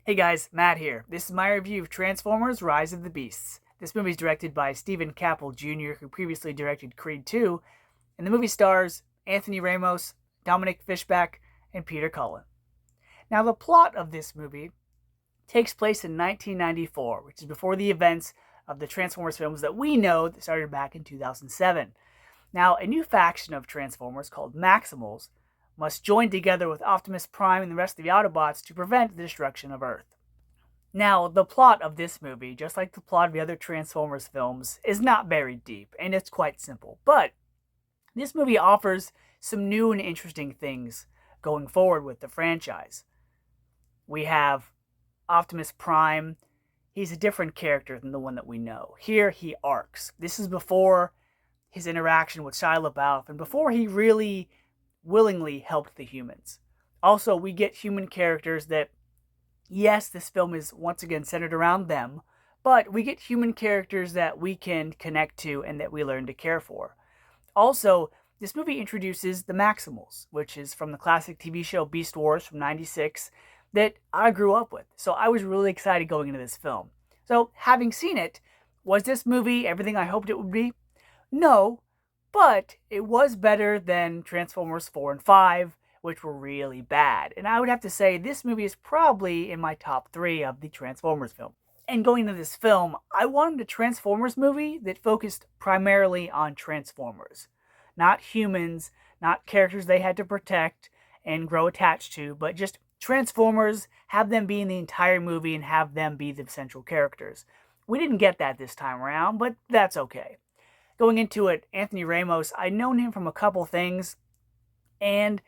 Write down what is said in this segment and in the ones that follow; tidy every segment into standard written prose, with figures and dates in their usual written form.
Hey guys, Matt here. This is my review of Transformers Rise of the Beasts. This movie is directed by Stephen Caple Jr., who previously directed Creed 2, and the movie stars Anthony Ramos, Dominic Fishback, and Peter Cullen. Now, the plot of this movie takes place in 1994, which is before the events of the Transformers films that we know that started back in 2007. Now, a new faction of Transformers called Maximals must join together with Optimus Prime and the rest of the Autobots to prevent the destruction of Earth. Now, the plot of this movie, just like the plot of the other Transformers films, is not very deep, and it's quite simple. But this movie offers some new and interesting things going forward with the franchise. We have Optimus Prime. He's a different character than the one that we know. Here, he arcs. This is before his interaction with Shia LaBeouf, and before he really willingly helped the humans. Also, we get human characters that, yes, this film is once again centered around them, but we get human characters that we can connect to and that we learn to care for. Also, this movie introduces the Maximals, which is from the classic TV show Beast Wars from '96 that I grew up with. So I was really excited going into this film. So, having seen it, was this movie everything I hoped it would be? No, but it was better than Transformers 4 and 5, which were really bad. And I would have to say this movie is probably in my top 3 of the Transformers film. And going into this film, I wanted a Transformers movie that focused primarily on Transformers. Not humans, not characters they had to protect and grow attached to, but just Transformers, have them be in the entire movie and have them be the central characters. We didn't get that this time around, but that's okay. Going into it, Anthony Ramos, I'd known him from a couple things, and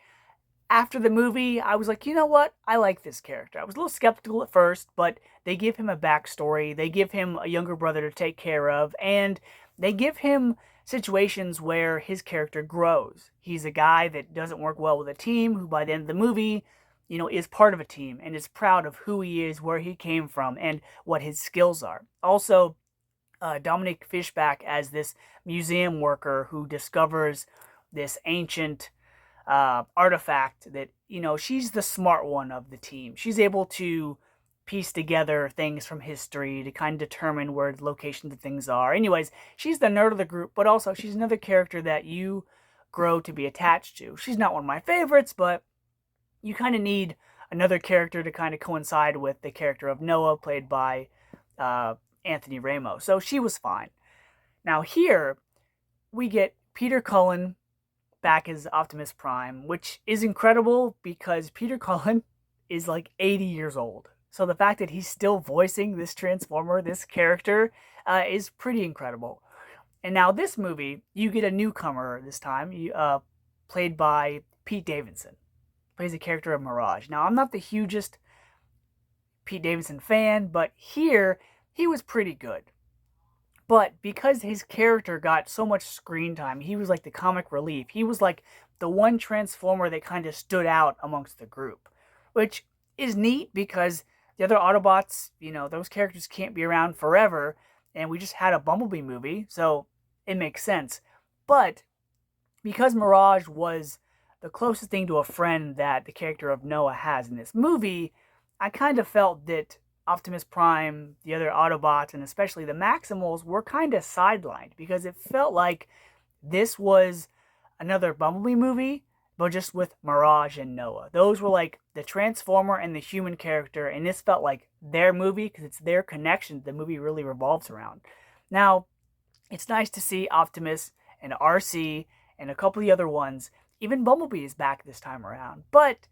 after the movie, I was like, you know what? I like this character. I was a little skeptical at first, but they give him a backstory. They give him a younger brother to take care of, and they give him situations where his character grows. He's a guy that doesn't work well with a team, who by the end of the movie, is part of a team and is proud of who he is, where he came from, and what his skills are. Also, Dominic Fishback as this museum worker who discovers this ancient artifact that, she's the smart one of the team. She's able to piece together things from history to kind of determine where the locations of things are. Anyways, she's the nerd of the group, but also she's another character that you grow to be attached to. She's not one of my favorites, but you kind of need another character to kind of coincide with the character of Noah, played by Anthony Ramos. So she was fine. Now here, we get Peter Cullen back as Optimus Prime, which is incredible because Peter Cullen is like 80 years old. So the fact that he's still voicing this Transformer, this character, is pretty incredible. And now this movie, you get a newcomer this time, played by Pete Davidson. Plays the character of Mirage. Now, I'm not the hugest Pete Davidson fan, but here, he was pretty good. But because his character got so much screen time, he was like the comic relief. He was like the one Transformer that kind of stood out amongst the group, which is neat because the other Autobots, those characters can't be around forever, and we just had a Bumblebee movie, so it makes sense. But because Mirage was the closest thing to a friend that the character of Noah has in this movie, I kind of felt that Optimus Prime, the other Autobots, and especially the Maximals were kind of sidelined because it felt like this was another Bumblebee movie, but just with Mirage and Noah. Those were like the Transformer and the human character, and this felt like their movie because it's their connection the movie really revolves around. Now, it's nice to see Optimus and RC and a couple of the other ones. Even Bumblebee is back this time around, but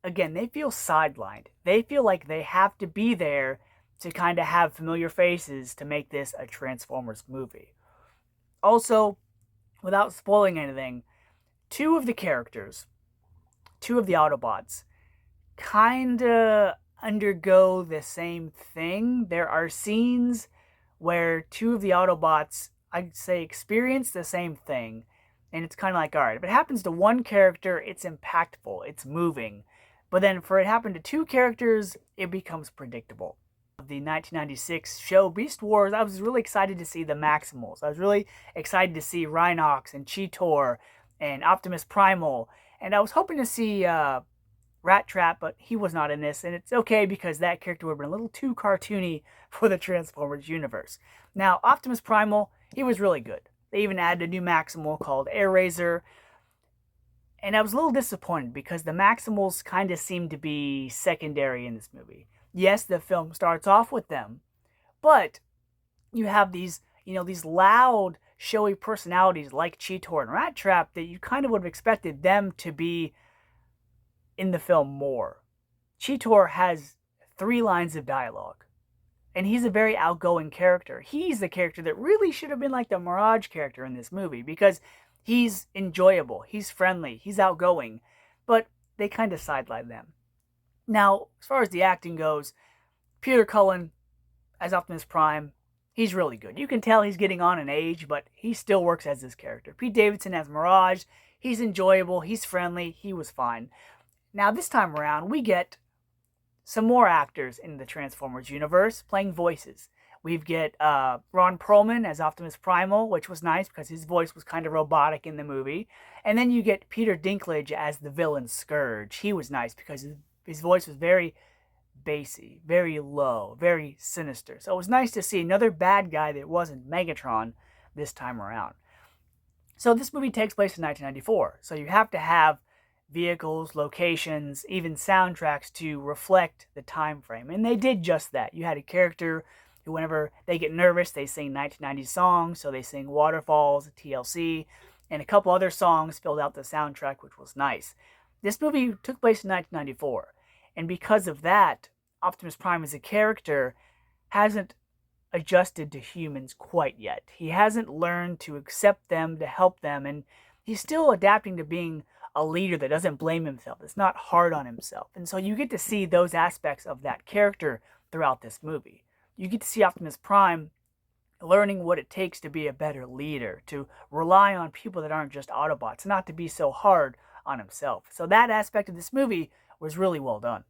again, they feel sidelined. They feel like they have to be there to kind of have familiar faces to make this a Transformers movie. Also, without spoiling anything, two of the characters, two of the Autobots, kind of undergo the same thing. There are scenes where two of the Autobots, I'd say, experience the same thing. And it's kind of like, all right, if it happens to one character, it's impactful, it's moving. But then for it happen to two characters, it becomes predictable. The 1996 show Beast Wars, I was really excited to see the Maximals. I was really excited to see Rhinox and Cheetor and Optimus Primal. And I was hoping to see Rat Trap, but he was not in this, and it's okay because that character would have been a little too cartoony for the Transformers universe. Now, Optimus Primal, he was really good. They even added a new Maximal called Air Razor, and I was a little disappointed because the Maximals kind of seemed to be secondary in this movie. Yes, the film starts off with them, but you have these loud, showy personalities like Cheetor and Rat Trap that you kind of would have expected them to be in the film more. Cheetor has 3 lines of dialogue, and he's a very outgoing character. He's the character that really should have been like the Mirage character in this movie because he's enjoyable, he's friendly, he's outgoing, but they kind of sideline them. Now, as far as the acting goes, Peter Cullen as Optimus Prime, he's really good. You can tell he's getting on in age, but he still works as this character. Pete Davidson as Mirage, he's enjoyable, he's friendly, he was fine. Now, this time around, we get some more actors in the Transformers universe playing voices. We get Ron Perlman as Optimus Primal, which was nice because his voice was kind of robotic in the movie. And then you get Peter Dinklage as the villain Scourge. He was nice because his voice was very bassy, very low, very sinister. So it was nice to see another bad guy that wasn't Megatron this time around. So this movie takes place in 1994. So you have to have vehicles, locations, even soundtracks to reflect the time frame. And they did just that. You had a character who, whenever they get nervous, they sing 1990s songs. So they sing Waterfalls, TLC, and a couple other songs filled out the soundtrack, which was nice. This movie took place in 1994. And because of that, Optimus Prime as a character hasn't adjusted to humans quite yet. He hasn't learned to accept them, to help them, and he's still adapting to being a leader that doesn't blame himself, that's not hard on himself. And so you get to see those aspects of that character throughout this movie. You get to see Optimus Prime learning what it takes to be a better leader, to rely on people that aren't just Autobots, not to be so hard on himself. So that aspect of this movie was really well done.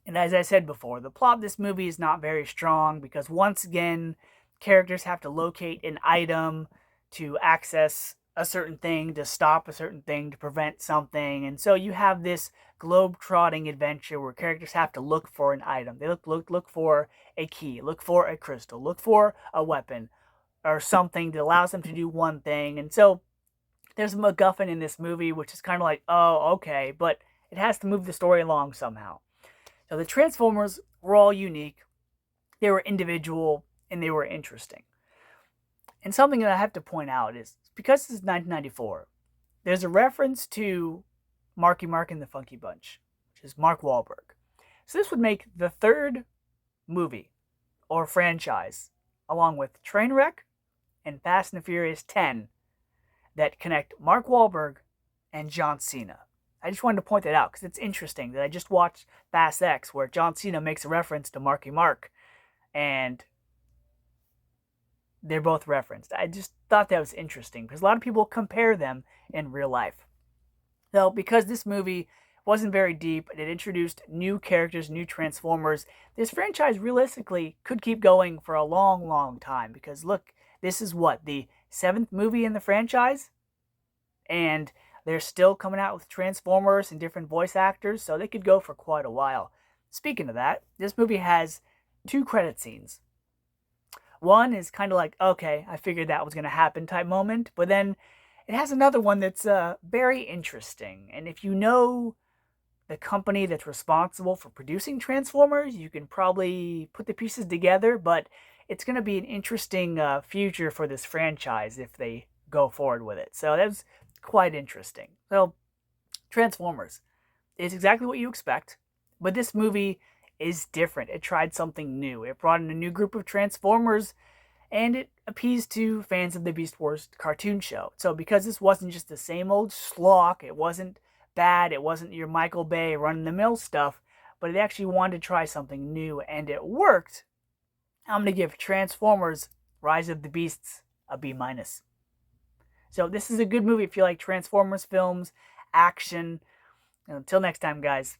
And as I said before, the plot of this movie is not very strong because once again, characters have to locate an item to access a certain thing, to stop a certain thing, to prevent something. And so you have this globe-trotting adventure where characters have to look for an item. They look for a key, look for a crystal, look for a weapon or something that allows them to do one thing. And so there's a MacGuffin in this movie, which is kind of like, oh, okay, but it has to move the story along somehow. So the Transformers were all unique, they were individual, and they were interesting. And something that I have to point out is, because this is 1994, there's a reference to Marky Mark and the Funky Bunch, which is Mark Wahlberg. So this would make the third movie or franchise, along with Trainwreck and Fast and the Furious 10, that connect Mark Wahlberg and John Cena. I just wanted to point that out because it's interesting that I just watched Fast X where John Cena makes a reference to Marky Mark and they're both referenced. I just thought that was interesting because a lot of people compare them in real life. So because this movie wasn't very deep, it introduced new characters, new Transformers, this franchise realistically could keep going for a long, long time because look, this is what, the 7th movie in the franchise? And they're still coming out with Transformers and different voice actors, so they could go for quite a while. Speaking of that, this movie has 2 credit scenes. One is kind of like, okay, I figured that was going to happen type moment, but then it has another one that's very interesting. And if you know the company that's responsible for producing Transformers, you can probably put the pieces together, but it's going to be an interesting future for this franchise if they go forward with it. So that's quite interesting. So, Transformers is exactly what you expect, but this movie is different. It tried something new. It brought in a new group of Transformers, and it appeased to fans of the Beast Wars cartoon show. So, because this wasn't just the same old schlock, it wasn't bad, it wasn't your Michael Bay run-of-the-mill stuff, but it actually wanted to try something new, and it worked. I'm going to give Transformers Rise of the Beasts a B-. So this is a good movie if you like Transformers films, action. Until next time, guys.